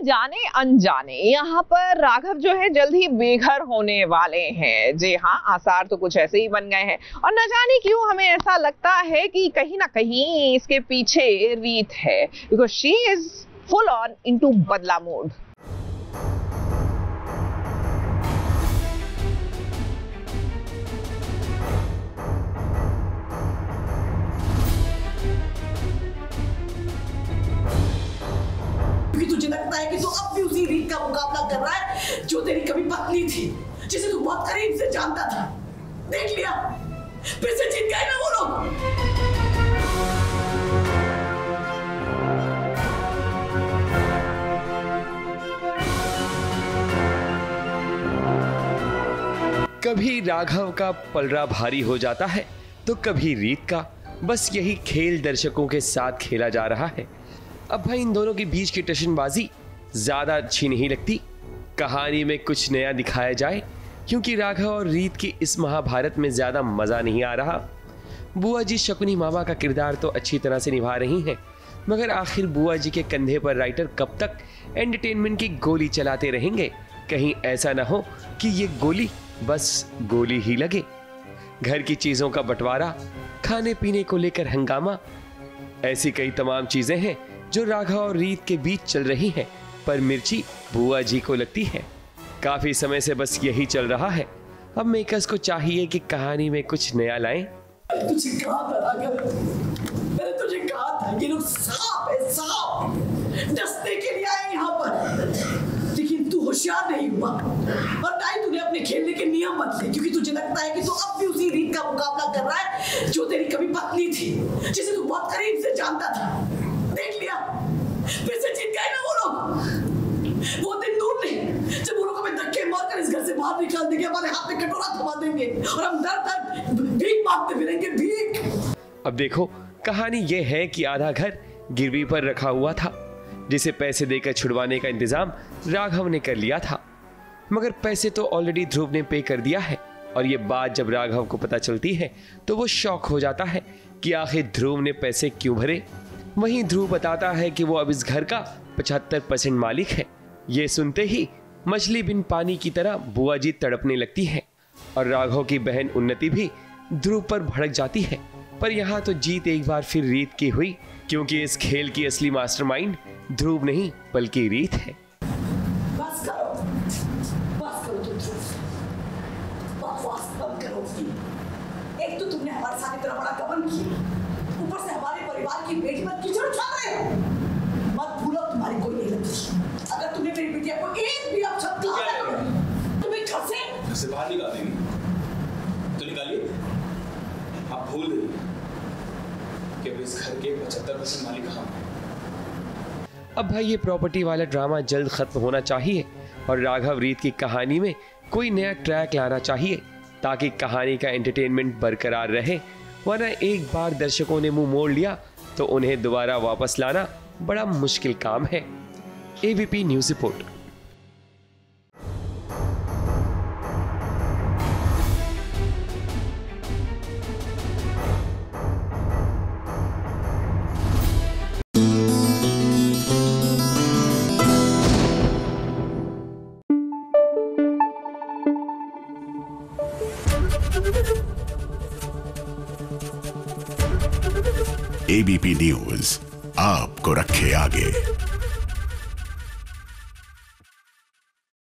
जाने अनजाने यहाँ पर राघव जो है जल्द ही बेघर होने वाले हैं। जी हाँ, आसार तो कुछ ऐसे ही बन गए हैं और न जाने क्यों हमें ऐसा लगता है कि कहीं ना कहीं इसके पीछे रीत है, because she is full on into बदला मोड। तुझे लगता है कि तू अब भी उसी रीत का मुकाबला कर रहा है जो तेरी कभी पत्नी थी, जिसे तू बहुत करीब से जानता था। देख लिया, फिर से जीत गए ना वो लोग। कभी राघव का पलड़ा भारी हो जाता है तो कभी रीत का। बस यही खेल दर्शकों के साथ खेला जा रहा है। अब भाई इन दोनों के बीच की टशनबाजी ज्यादा अच्छी नहीं लगती। कहानी में कुछ नया दिखाया जाए, क्योंकि राघव और रीत की इस महाभारत में ज्यादा मजा नहीं आ रहा। बुआ जी शकुनी मामा का किरदार तो अच्छी तरह से निभा रही हैं, मगर आखिर बुआ जी के कंधे पर राइटर कब तक एंटरटेनमेंट की गोली चलाते रहेंगे? कहीं ऐसा ना हो कि ये गोली बस गोली ही लगे। घर की चीजों का बंटवारा, खाने पीने को लेकर हंगामा, ऐसी कई तमाम चीजें हैं जो राघव और रीत के बीच चल रही हैं, पर मिर्ची बुआ जी को लगती है। काफी समय से बस यही चल रहा है। अब मेकर्स को चाहिए कि कहानी में कुछ नया लाएं। तुझे कहा था राघव, मैंने तुझे कहा था ये लोग सांप है, सांप डसने के लिए आए यहाँ पर। लेकिन तू होशियार नहीं हुआ और ना ही तूने अपने खेलने के नियम बदले, क्योंकि तुझे लगता है कि तू अब भी उसी रीत का मुकाबला कर रहा है जो तेरी कभी पत्नी थी, जिसे तू बहुत करीब से जानता था। देख लिया, फिर से जीत गए ना वो लोग। वो दिन दूर नहीं जब वो लोग हमें धक्के मारकर इस घर से बाहर निकाल देंगे, हमारे हाथ में कटोरा थमा देंगे और हम दर दर भीख मांगते फिरेंगे, भीख। अब देखो, कहानी ये है कि आधा घर गिरवी पर रखा हुआ था, जिसे पैसे देकर छुड़वाने का इंतजाम राघव ने कर लिया था। मगर पैसे तो ऑलरेडी ध्रुव ने पे कर दिया है, और ये बात जब राघव को पता चलती है तो वो शॉक हो जाता है कि आखिर ध्रुव ने पैसे क्यों भरे। वहीं ध्रुव बताता है कि वो अब इस घर का 75% मालिक है। ये सुनते ही मछली बिन पानी की तरह बुआ जी तड़पने लगती है और राघव की बहन उन्नति भी ध्रुव पर भड़क जाती है। पर यहाँ तो जीत एक बार फिर रीत की हुई, क्योंकि इस खेल की असली मास्टरमाइंड ध्रुव नहीं बल्कि रीत है। बस करो तुम ध्रुव, बकवास बंद करो। एक तो तुमने हमारे साथ इतना बड़ा गबन किया, ऊपर से हमारे परिवार की बेटी पर कीचड़ उछाल रहे हो। मत भूलो तुम्हारी कोई नहीं लगती। अगर तुमने मेरी बिटिया को एक भी अपशब्द कहा तुम्हें घर से बाहर निकाल देंगे तो निकालिए। आप भूल गए कि अब इस घर के 75% मालिक हम हैं। अब भाई ये प्रॉपर्टी वाला ड्रामा जल्द खत्म होना चाहिए और राघव रीत की कहानी में कोई नया ट्रैक लाना चाहिए, ताकि कहानी का एंटरटेनमेंट बरकरार रहे। वरना एक बार दर्शकों ने मुंह मोड़ लिया तो उन्हें दोबारा वापस लाना बड़ा मुश्किल काम है। ABP news report. ABP news आपको रखे आगे।